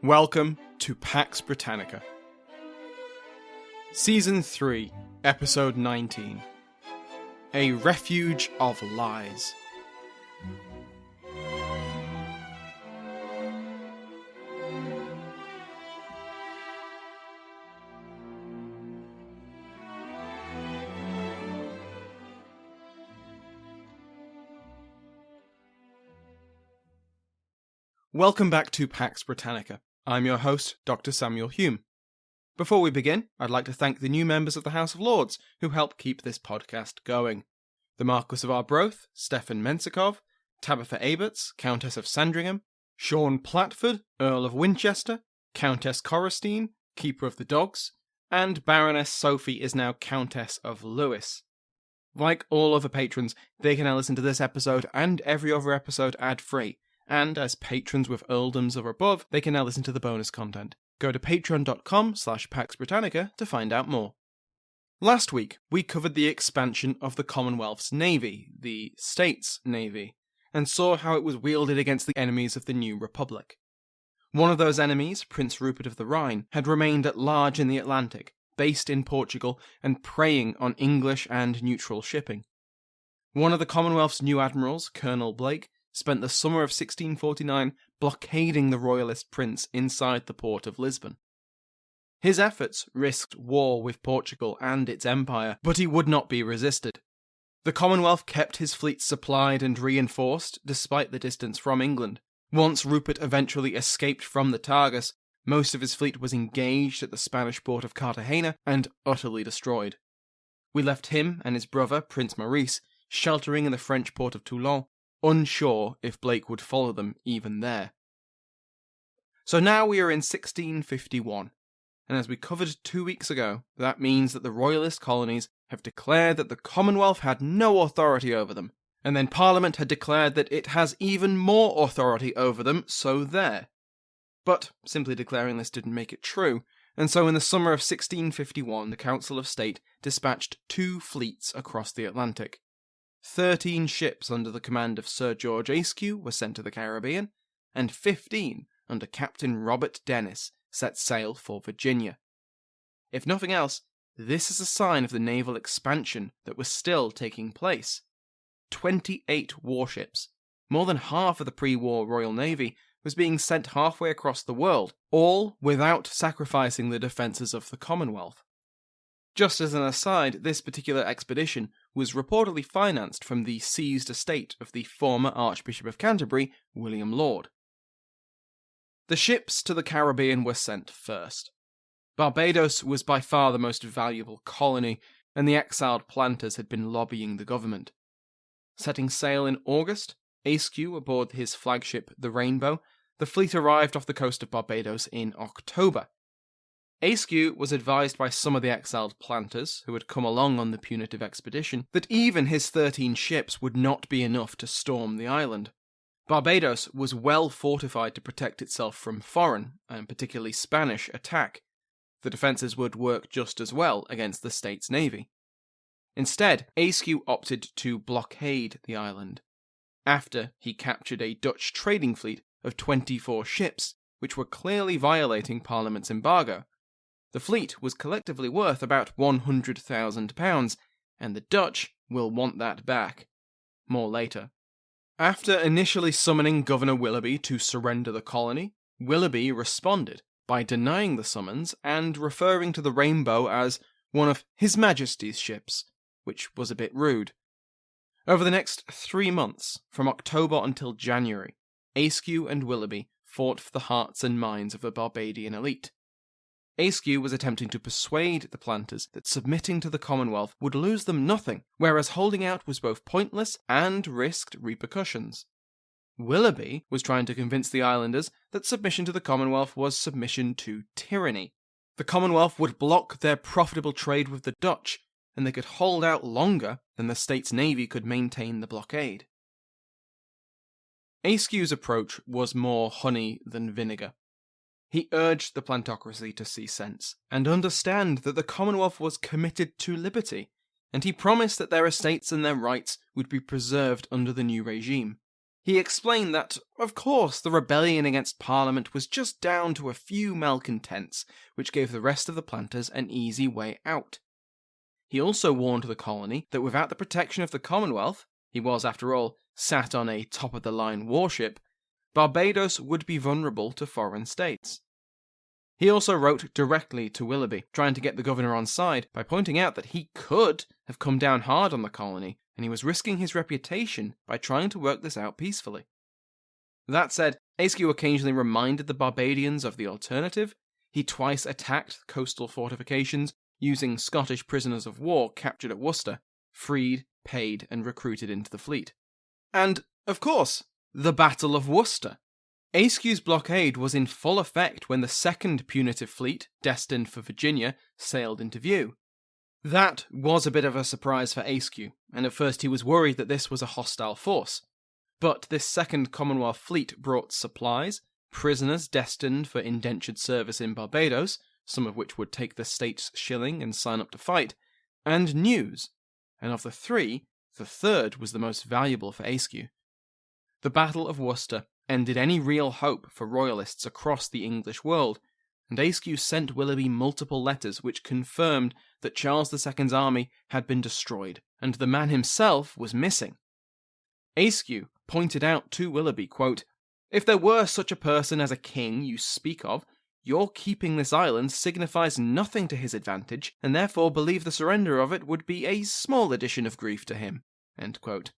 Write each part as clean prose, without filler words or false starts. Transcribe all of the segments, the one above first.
Welcome to Pax Britannica. Season 3, Episode 19. A Refuge of Lies. Welcome back to Pax Britannica. I'm your host, Dr. Samuel Hume. Before we begin, I'd like to thank the new members of the House of Lords who help keep this podcast going. The Marquess of Arbroath, Stefan Mensikov, Tabitha Aberts, Countess of Sandringham, Sean Platford, Earl of Winchester, Countess Correstine, Keeper of the Dogs, and Baroness Sophie is now Countess of Lewis. Like all other patrons, they can now listen to this episode and every other episode ad-free. And as patrons with earldoms or above, they can now listen to the bonus content. Go to patreon.com/Pax Britannica to find out more. Last week, we covered the expansion of the Commonwealth's navy, the States Navy, and saw how it was wielded against the enemies of the new Republic. One of those enemies, Prince Rupert of the Rhine, had remained at large in the Atlantic, based in Portugal and preying on English and neutral shipping. One of the Commonwealth's new admirals, Colonel Blake, spent the summer of 1649 blockading the royalist prince inside the port of Lisbon. His efforts risked war with Portugal and its empire, but he would not be resisted. The Commonwealth kept his fleet supplied and reinforced despite the distance from England. Once Rupert eventually escaped from the Tagus, most of his fleet was engaged at the Spanish port of Cartagena and utterly destroyed. We left him and his brother, Prince Maurice, sheltering in the French port of Toulon, unsure if Blake would follow them even there. So now we are in 1651, and as we covered 2 weeks ago, that means that the royalist colonies have declared that the Commonwealth had no authority over them, and then Parliament had declared that it has even more authority over them, so there. But simply declaring this didn't make it true, and so in the summer of 1651 the Council of State dispatched 2 fleets across the Atlantic. 13 ships under the command of Sir George Ayscue were sent to the Caribbean, and 15 under Captain Robert Dennis set sail for Virginia. If nothing else, this is a sign of the naval expansion that was still taking place. 28 warships, more than half of the pre-war Royal Navy, was being sent halfway across the world, all without sacrificing the defences of the Commonwealth. Just as an aside, this particular expedition was reportedly financed from the seized estate of the former Archbishop of Canterbury, William Laud. The ships to the Caribbean were sent first. Barbados was by far the most valuable colony, and the exiled planters had been lobbying the government. Setting sail in August, Ayscue aboard his flagship, the Rainbow, the fleet arrived off the coast of Barbados in October. Ayscue was advised by some of the exiled planters, who had come along on the punitive expedition, that even his 13 ships would not be enough to storm the island. Barbados was well fortified to protect itself from foreign, and particularly Spanish, attack. The defences would work just as well against the state's navy. Instead, Ayscue opted to blockade the island, after he captured a Dutch trading fleet of 24 ships, which were clearly violating Parliament's embargo. The fleet was collectively worth about £100,000, and the Dutch will want that back. More later. After initially summoning Governor Willoughby to surrender the colony, Willoughby responded by denying the summons and referring to the Rainbow as one of His Majesty's ships, which was a bit rude. Over the next 3 months, from October until January, Ayscue and Willoughby fought for the hearts and minds of the Barbadian elite. Ayscue was attempting to persuade the planters that submitting to the Commonwealth would lose them nothing, whereas holding out was both pointless and risked repercussions. Willoughby was trying to convince the islanders that submission to the Commonwealth was submission to tyranny. The Commonwealth would block their profitable trade with the Dutch, and they could hold out longer than the state's navy could maintain the blockade. Ayscue's approach was more honey than vinegar. He urged the plantocracy to see sense, and understand that the Commonwealth was committed to liberty, and he promised that their estates and their rights would be preserved under the new regime. He explained that, of course, the rebellion against Parliament was just down to a few malcontents, which gave the rest of the planters an easy way out. He also warned the colony that without the protection of the Commonwealth, he was, after all, sat on a top-of-the-line warship, Barbados would be vulnerable to foreign states. He also wrote directly to Willoughby, trying to get the governor on side by pointing out that he could have come down hard on the colony, and he was risking his reputation by trying to work this out peacefully. That said, Askew occasionally reminded the Barbadians of the alternative. He twice attacked coastal fortifications, using Scottish prisoners of war captured at Worcester, freed, paid, and recruited into the fleet. And, of course, the Battle of Worcester. Askew's blockade was in full effect when the second punitive fleet, destined for Virginia, sailed into view. That was a bit of a surprise for Askew, and at first he was worried that this was a hostile force. But this second Commonwealth fleet brought supplies, prisoners destined for indentured service in Barbados, some of which would take the state's shilling and sign up to fight, and news, and of the three, the third was the most valuable for Askew. The Battle of Worcester ended any real hope for royalists across the English world, and Askew sent Willoughby multiple letters which confirmed that Charles II's army had been destroyed, and the man himself was missing. Askew pointed out to Willoughby, quote, "If there were such a person as a king you speak of, your keeping this island signifies nothing to his advantage, and therefore believe the surrender of it would be a small addition of grief to him." End quote.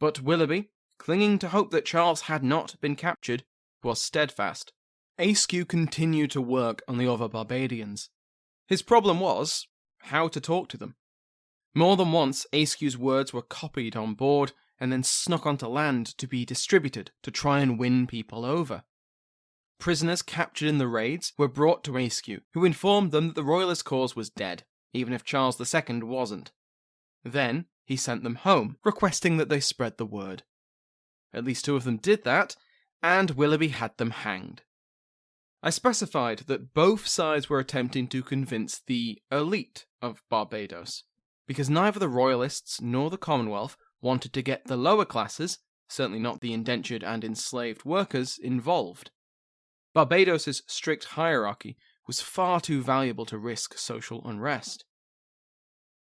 But Willoughby, clinging to hope that Charles had not been captured, was steadfast. Askew continued to work on the other Barbadians. His problem was how to talk to them. More than once, Askew's words were copied on board and then snuck onto land to be distributed to try and win people over. Prisoners captured in the raids were brought to Askew, who informed them that the royalist cause was dead, even if Charles II wasn't. Then he sent them home, requesting that they spread the word. At least 2 of them did that, and Willoughby had them hanged. I specified that both sides were attempting to convince the elite of Barbados, because neither the royalists nor the Commonwealth wanted to get the lower classes, certainly not the indentured and enslaved workers, involved. Barbados's strict hierarchy was far too valuable to risk social unrest.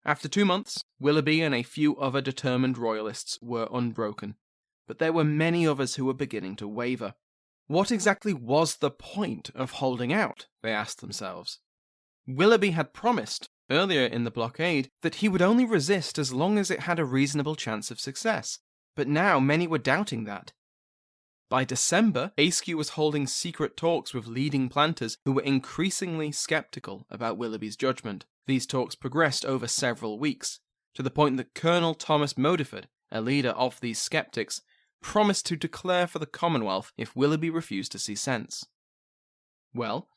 After 2 months, Willoughby and a few other determined royalists were unbroken, but there were many others who were beginning to waver. What exactly was the point of holding out, they asked themselves. Willoughby had promised, earlier in the blockade, that he would only resist as long as it had a reasonable chance of success, but now many were doubting that. By December, Askew was holding secret talks with leading planters who were increasingly sceptical about Willoughby's judgment. These talks progressed over several weeks, to the point that Colonel Thomas Modiford, a leader of these skeptics, promised to declare for the Commonwealth if Willoughby refused to see sense. Well,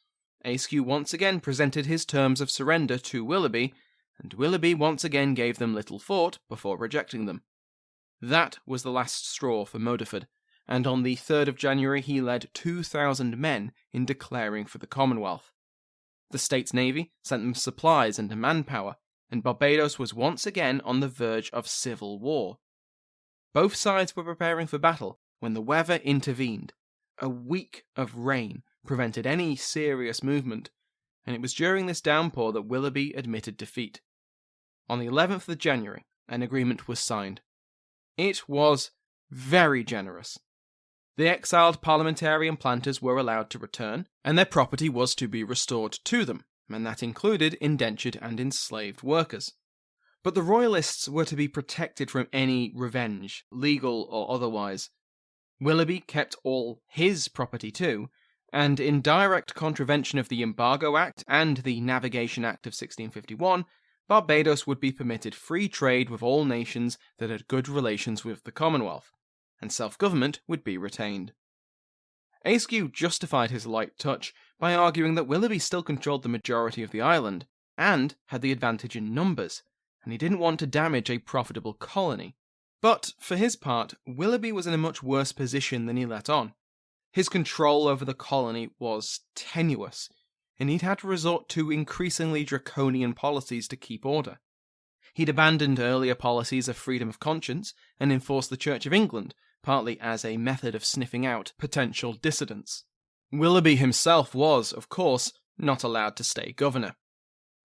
Askew once again presented his terms of surrender to Willoughby, and Willoughby once again gave them little thought before rejecting them. That was the last straw for Modiford, and on the 3rd of January he led 2,000 men in declaring for the Commonwealth. The state's navy sent them supplies and manpower, and Barbados was once again on the verge of civil war. Both sides were preparing for battle when the weather intervened. A week of rain prevented any serious movement, and it was during this downpour that Willoughby admitted defeat. On the 11th of January, an agreement was signed. It was very generous. The exiled parliamentarian planters were allowed to return, and their property was to be restored to them, and that included indentured and enslaved workers. But the royalists were to be protected from any revenge, legal or otherwise. Willoughby kept all his property too, and in direct contravention of the Embargo Act and the Navigation Act of 1651, Barbados would be permitted free trade with all nations that had good relations with the Commonwealth, and self-government would be retained. Askew justified his light touch by arguing that Willoughby still controlled the majority of the island, and had the advantage in numbers, and he didn't want to damage a profitable colony. But, for his part, Willoughby was in a much worse position than he let on. His control over the colony was tenuous, and he'd had to resort to increasingly draconian policies to keep order. He'd abandoned earlier policies of freedom of conscience and enforced the Church of England, partly as a method of sniffing out potential dissidents. Willoughby himself was, of course, not allowed to stay governor.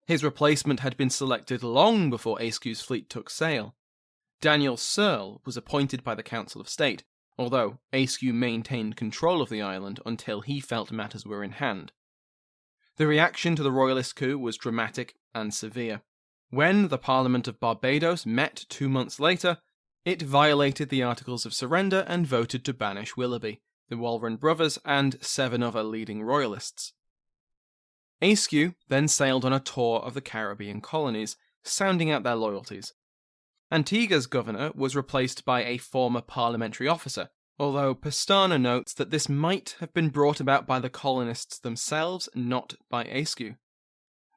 His replacement had been selected long before Ayscu's fleet took sail. Daniel Searle was appointed by the Council of State, although Ayscu maintained control of the island until he felt matters were in hand. The reaction to the royalist coup was dramatic and severe. When the Parliament of Barbados met 2 months later, it violated the Articles of Surrender and voted to banish Willoughby, the Walron brothers, and 7 other leading royalists. Ayscu then sailed on a tour of the Caribbean colonies, sounding out their loyalties. Antigua's governor was replaced by a former parliamentary officer, although Pestana notes that this might have been brought about by the colonists themselves, not by Ayscu.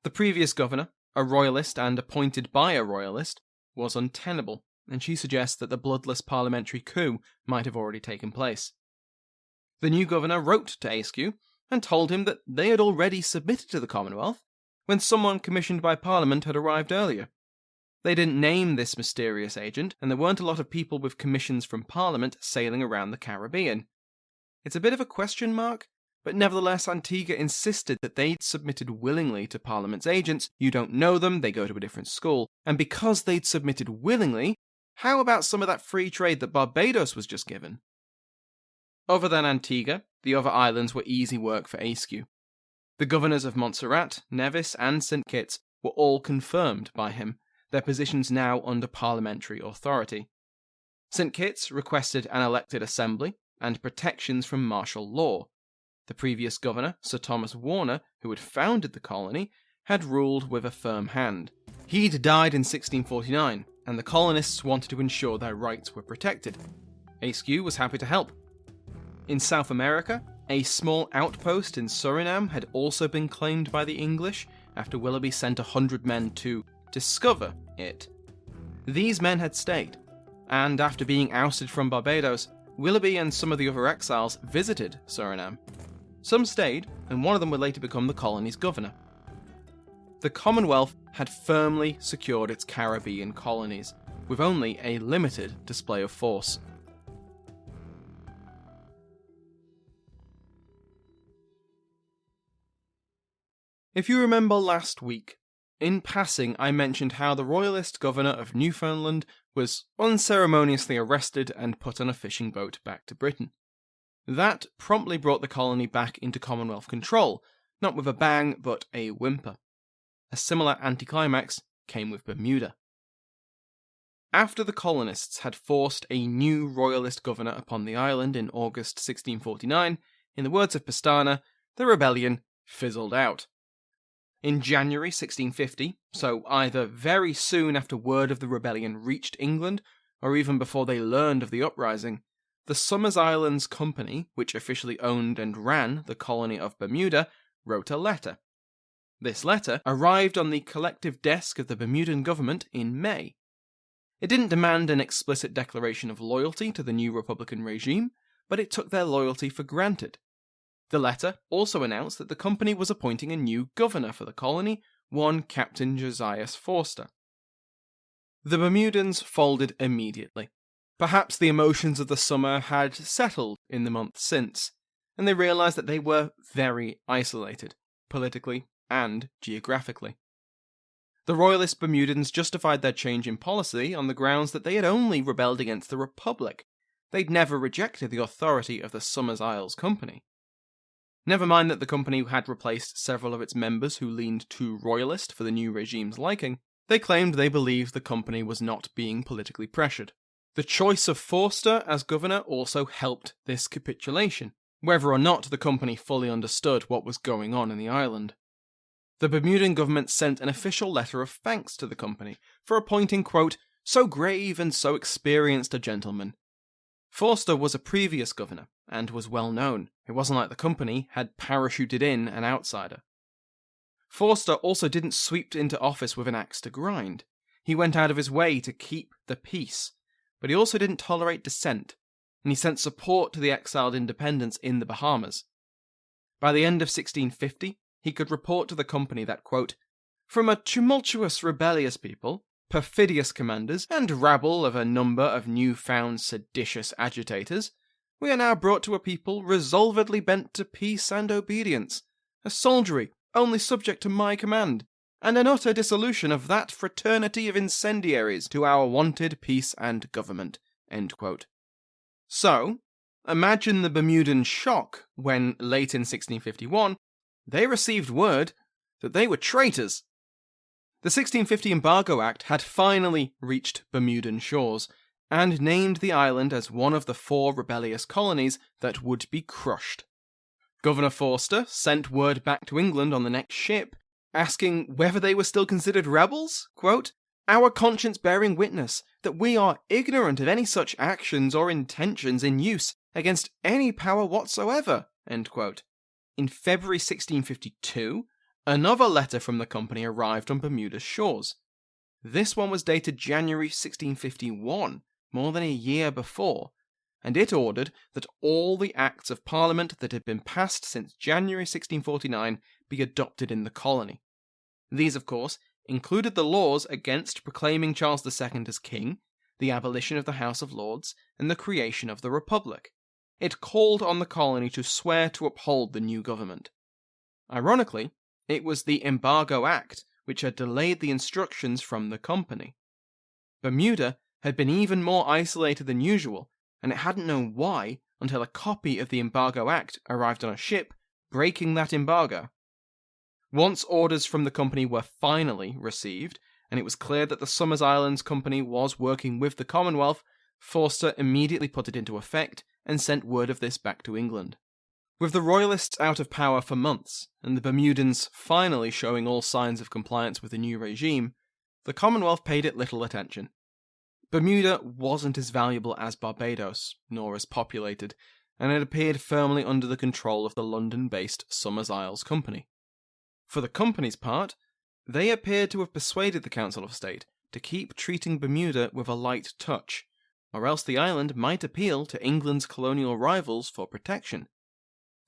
The previous governor, a royalist and appointed by a royalist, was untenable, and she suggests that the bloodless parliamentary coup might have already taken place. The new governor wrote to Ayscu and told him that they had already submitted to the Commonwealth when someone commissioned by Parliament had arrived earlier. They didn't name this mysterious agent, and there weren't a lot of people with commissions from Parliament sailing around the Caribbean. It's a bit of a question mark, but nevertheless Antigua insisted that they'd submitted willingly to Parliament's agents. You don't know them, they go to a different school, and because they'd submitted willingly, how about some of that free trade that Barbados was just given? Other than Antigua, the other islands were easy work for Ayscu. The governors of Montserrat, Nevis, and St. Kitts were all confirmed by him, their positions now under parliamentary authority. St. Kitts requested an elected assembly and protections from martial law. The previous governor, Sir Thomas Warner, who had founded the colony, had ruled with a firm hand. He'd died in 1649, and the colonists wanted to ensure their rights were protected. Ayscu was happy to help. In South America, a small outpost in Suriname had also been claimed by the English after Willoughby sent 100 men to discover it. These men had stayed, and after being ousted from Barbados, Willoughby and some of the other exiles visited Suriname. Some stayed, and one of them would later become the colony's governor. The Commonwealth had firmly secured its Caribbean colonies, with only a limited display of force. If you remember last week, in passing I mentioned how the royalist governor of Newfoundland was unceremoniously arrested and put on a fishing boat back to Britain. That promptly brought the colony back into Commonwealth control, not with a bang, but a whimper. A similar anticlimax came with Bermuda. After the colonists had forced a new royalist governor upon the island in August 1649, in the words of Pestana, the rebellion fizzled out. In January 1650, so either very soon after word of the rebellion reached England, or even before they learned of the uprising, the Somers Islands Company, which officially owned and ran the colony of Bermuda, wrote a letter. This letter arrived on the collective desk of the Bermudan government in May. It didn't demand an explicit declaration of loyalty to the new Republican regime, but it took their loyalty for granted. The letter also announced that the company was appointing a new governor for the colony, one Captain Josias Forster. The Bermudans folded immediately. Perhaps the emotions of the summer had settled in the months since, and they realised that they were very isolated, politically and geographically. The royalist Bermudans justified their change in policy on the grounds that they had only rebelled against the Republic. They'd never rejected the authority of the Somers Isles Company. Never mind that the company had replaced several of its members who leaned too royalist for the new regime's liking, they claimed they believed the company was not being politically pressured. The choice of Forster as governor also helped this capitulation, whether or not the company fully understood what was going on in the island. The Bermudan government sent an official letter of thanks to the company for appointing, quote, so grave and so experienced a gentleman. Forster was a previous governor, and was well known. It wasn't like the company had parachuted in an outsider. Forster also didn't sweep into office with an axe to grind. He went out of his way to keep the peace, but he also didn't tolerate dissent, and he sent support to the exiled independents in the Bahamas. By the end of 1650, he could report to the company that, quote, from a tumultuous, rebellious people, perfidious commanders, and rabble of a number of newfound seditious agitators, we are now brought to a people resolvedly bent to peace and obedience, a soldiery only subject to my command, and an utter dissolution of that fraternity of incendiaries to our wonted peace and government." End quote. So, imagine the Bermudan shock when, late in 1651, they received word that they were traitors. The 1650 Embargo Act had finally reached Bermudan shores, and named the island as one of the 4 rebellious colonies that would be crushed. Governor Forster sent word back to England on the next ship, asking whether they were still considered rebels. Quote, "Our conscience bearing witness that we are ignorant of any such actions or intentions in use against any power whatsoever." End quote. In February 1652, another letter from the company arrived on Bermuda's shores. This one was dated January 1651, more than a year before, and it ordered that all the acts of Parliament that had been passed since January 1649 be adopted in the colony. These, of course, included the laws against proclaiming Charles II as king, the abolition of the House of Lords, and the creation of the Republic. It called on the colony to swear to uphold the new government. Ironically, it was the Embargo Act which had delayed the instructions from the company. Bermuda had been even more isolated than usual, and it hadn't known why until a copy of the Embargo Act arrived on a ship, breaking that embargo. Once orders from the company were finally received, and it was clear that the Somers Islands Company was working with the Commonwealth, Forster immediately put it into effect and sent word of this back to England. With the royalists out of power for months, and the Bermudans finally showing all signs of compliance with the new regime, the Commonwealth paid it little attention. Bermuda wasn't as valuable as Barbados, nor as populated, and it appeared firmly under the control of the London-based Somers Isles Company. For the company's part, they appeared to have persuaded the Council of State to keep treating Bermuda with a light touch, or else the island might appeal to England's colonial rivals for protection.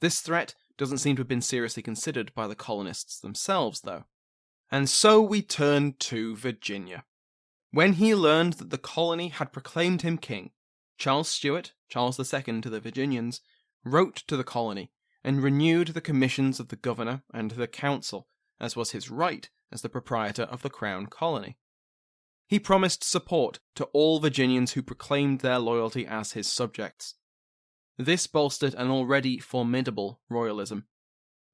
This threat doesn't seem to have been seriously considered by the colonists themselves, though. And so we turn to Virginia. When he learned that the colony had proclaimed him king, Charles Stuart, Charles II to the Virginians, wrote to the colony and renewed the commissions of the governor and the council, as was his right as the proprietor of the crown colony. He promised support to all Virginians who proclaimed their loyalty as his subjects. This bolstered an already formidable royalism.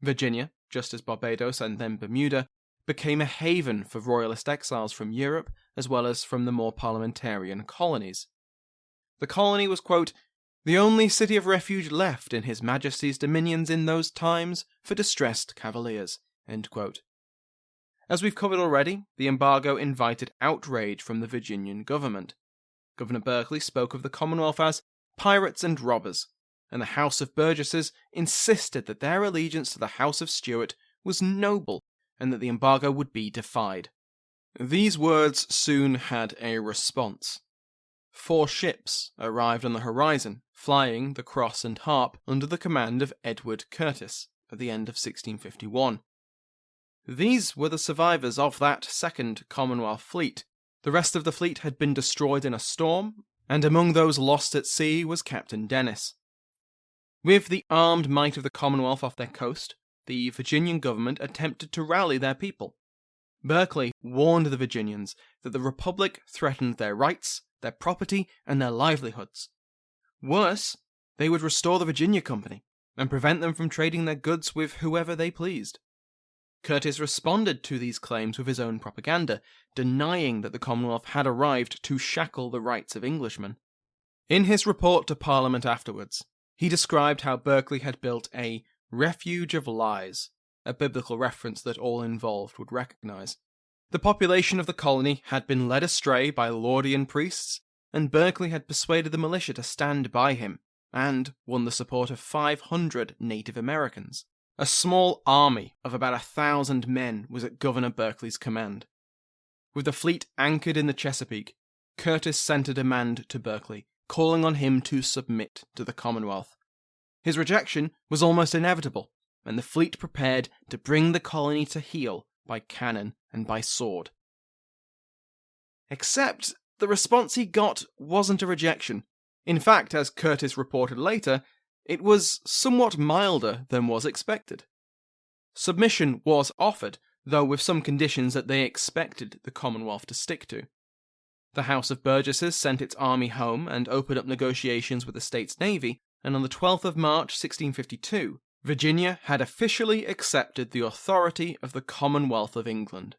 Virginia, just as Barbados and then Bermuda, became a haven for royalist exiles from Europe as well as from the more parliamentarian colonies. The colony was, quote, "the only city of refuge left in His Majesty's dominions in those times for distressed Cavaliers." End quote. As we've covered already, the embargo invited outrage from the Virginian government. Governor Berkeley spoke of the Commonwealth as pirates and robbers, and the House of Burgesses insisted that their allegiance to the House of Stuart was noble and that the embargo would be defied. These words soon had a response. 4 ships arrived on the horizon, flying the Cross and Harp under the command of Edward Curtis at the end of 1651. These were the survivors of that second Commonwealth fleet. The rest of the fleet had been destroyed in a storm, and among those lost at sea was Captain Dennis. With the armed might of the Commonwealth off their coast, the Virginian government attempted to rally their people. Berkeley warned the Virginians that the Republic threatened their rights, their property, and their livelihoods. Worse, they would restore the Virginia Company and prevent them from trading their goods with whoever they pleased. Curtis responded to these claims with his own propaganda, denying that the Commonwealth had arrived to shackle the rights of Englishmen. In his report to Parliament afterwards, he described how Berkeley had built a Refuge of Lies, a biblical reference that all involved would recognise. The population of the colony had been led astray by Laudian priests, and Berkeley had persuaded the militia to stand by him, and won the support of 500 Native Americans. A small army of about 1,000 men was at Governor Berkeley's command. With the fleet anchored in the Chesapeake, Curtis sent a demand to Berkeley, calling on him to submit to the Commonwealth. His rejection was almost inevitable, and the fleet prepared to bring the colony to heel by cannon and by sword. Except the response he got wasn't a rejection. In fact, as Curtis reported later, it was somewhat milder than was expected. Submission was offered, though with some conditions that they expected the Commonwealth to stick to. The House of Burgesses sent its army home and opened up negotiations with the state's navy, and on the 12th of March 1652, Virginia had officially accepted the authority of the Commonwealth of England.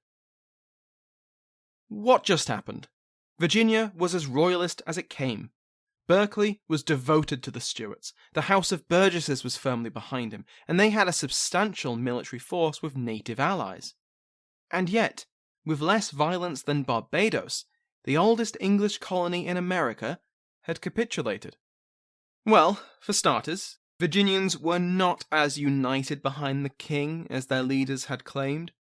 What just happened? Virginia was as royalist as it came. Berkeley was devoted to the Stuarts, the House of Burgesses was firmly behind him, and they had a substantial military force with native allies. And yet, with less violence than Barbados, the oldest English colony in America had capitulated. Well, for starters, Virginians were not as united behind the king as their leaders had claimed.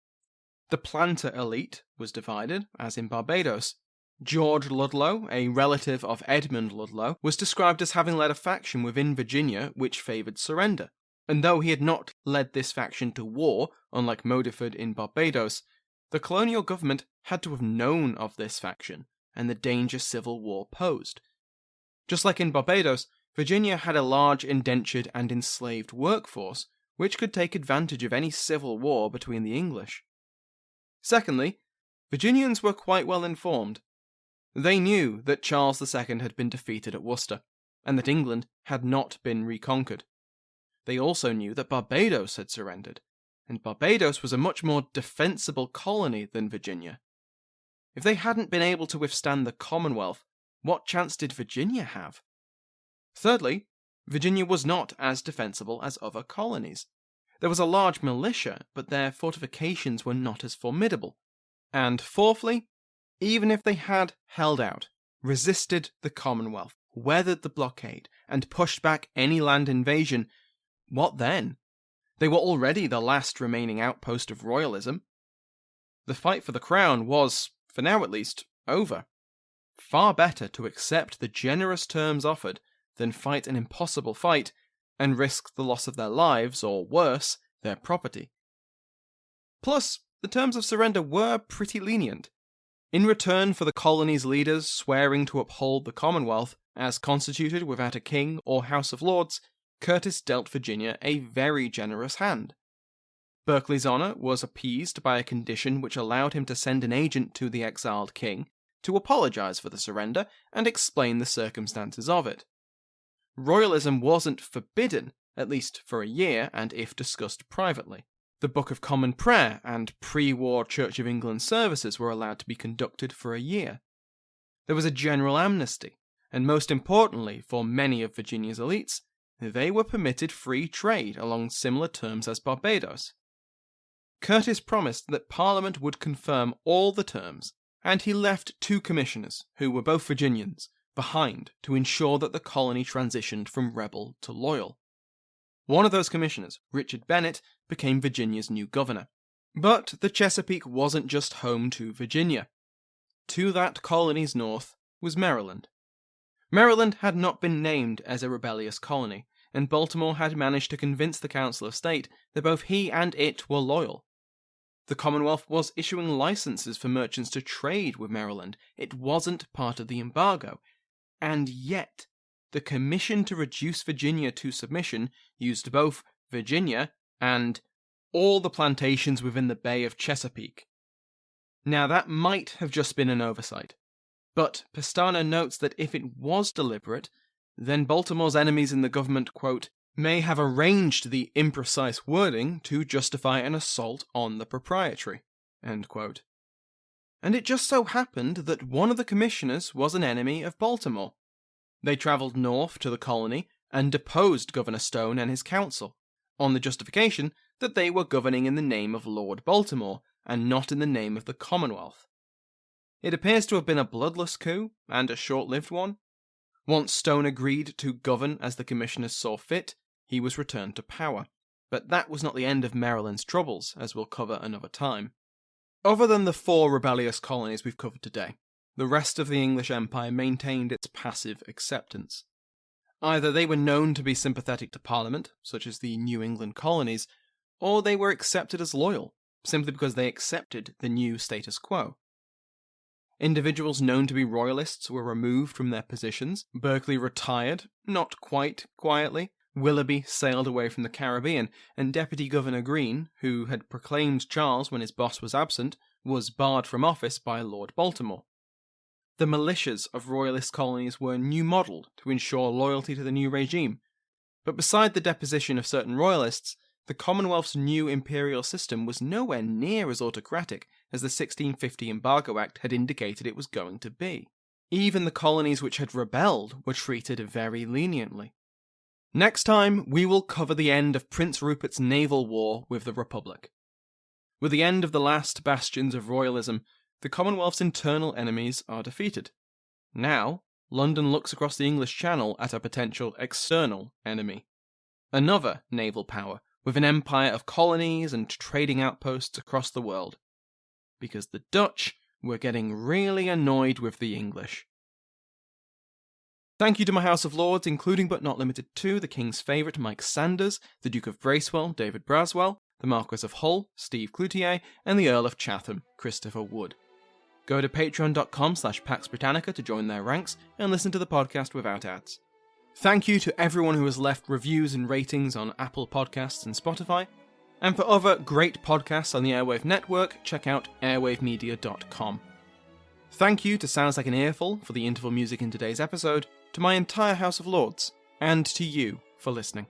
The planter elite was divided, as in Barbados. George Ludlow, a relative of Edmund Ludlow, was described as having led a faction within Virginia which favoured surrender, and though he had not led this faction to war, unlike Modiford in Barbados, the colonial government had to have known of this faction and the danger civil war posed. Just like in Barbados, Virginia had a large indentured and enslaved workforce, which could take advantage of any civil war between the English. Secondly, Virginians were quite well informed. They knew that Charles II had been defeated at Worcester, and that England had not been reconquered. They also knew that Barbados had surrendered, and Barbados was a much more defensible colony than Virginia. If they hadn't been able to withstand the Commonwealth, what chance did Virginia have? Thirdly, Virginia was not as defensible as other colonies. There was a large militia, but their fortifications were not as formidable. And fourthly, even if they had held out, resisted the Commonwealth, weathered the blockade, and pushed back any land invasion, what then? They were already the last remaining outpost of royalism. The fight for the crown was, for now at least, over. Far better to accept the generous terms offered than fight an impossible fight and risk the loss of their lives, or worse, their property. Plus, the terms of surrender were pretty lenient. In return for the colony's leaders swearing to uphold the Commonwealth, as constituted without a king or House of Lords, Curtis dealt Virginia a very generous hand. Berkeley's honour was appeased by a condition which allowed him to send an agent to the exiled king to apologise for the surrender and explain the circumstances of it. Royalism wasn't forbidden, at least for a year, and if discussed privately. The Book of Common Prayer and pre-war Church of England services were allowed to be conducted for a year. There was a general amnesty, and most importantly for many of Virginia's elites, they were permitted free trade along similar terms as Barbados. Curtis promised that Parliament would confirm all the terms, and he left 2 commissioners, who were both Virginians, behind to ensure that the colony transitioned from rebel to loyal. One of those commissioners, Richard Bennett, became Virginia's new governor. But the Chesapeake wasn't just home to Virginia. To that colony's north was Maryland. Maryland had not been named as a rebellious colony, and Baltimore had managed to convince the Council of State that both he and it were loyal. The Commonwealth was issuing licenses for merchants to trade with Maryland. It wasn't part of the embargo. And yet, the commission to reduce Virginia to submission used both Virginia and all the plantations within the Bay of Chesapeake. Now that might have just been an oversight, but Pestana notes that if it was deliberate, then Baltimore's enemies in the government, quote, may have arranged the imprecise wording to justify an assault on the proprietary, end quote. And it just so happened that one of the commissioners was an enemy of Baltimore. They travelled north to the colony and deposed Governor Stone and his council, on the justification that they were governing in the name of Lord Baltimore, and not in the name of the Commonwealth. It appears to have been a bloodless coup, and a short-lived one. Once Stone agreed to govern as the commissioners saw fit, he was returned to power. But that was not the end of Maryland's troubles, as we'll cover another time. Other than the 4 rebellious colonies we've covered today, the rest of the English Empire maintained its passive acceptance. Either they were known to be sympathetic to Parliament, such as the New England colonies, or they were accepted as loyal, simply because they accepted the new status quo. Individuals known to be royalists were removed from their positions. Berkeley retired, not quite quietly. Willoughby sailed away from the Caribbean, and Deputy Governor Green, who had proclaimed Charles when his boss was absent, was barred from office by Lord Baltimore. The militias of royalist colonies were new-modelled to ensure loyalty to the new regime. But beside the deposition of certain royalists, the Commonwealth's new imperial system was nowhere near as autocratic as the 1650 Embargo Act had indicated it was going to be. Even the colonies which had rebelled were treated very leniently. Next time, we will cover the end of Prince Rupert's naval war with the Republic. With the end of the last bastions of royalism, the Commonwealth's internal enemies are defeated. Now, London looks across the English Channel at a potential external enemy. Another naval power, with an empire of colonies and trading outposts across the world. Because the Dutch were getting really annoyed with the English. Thank you to my House of Lords, including but not limited to the King's favourite Mike Sanders, the Duke of Bracewell, David Braswell, the Marquess of Hull, Steve Cloutier, and the Earl of Chatham, Christopher Wood. Go to patreon.com/Pax Britannica to join their ranks and listen to the podcast without ads. Thank you to everyone who has left reviews and ratings on Apple Podcasts and Spotify. And for other great podcasts on the Airwave Network, check out airwavemedia.com. Thank you to Sounds Like an Earful for the interval music in today's episode, to my entire House of Lords, and to you for listening.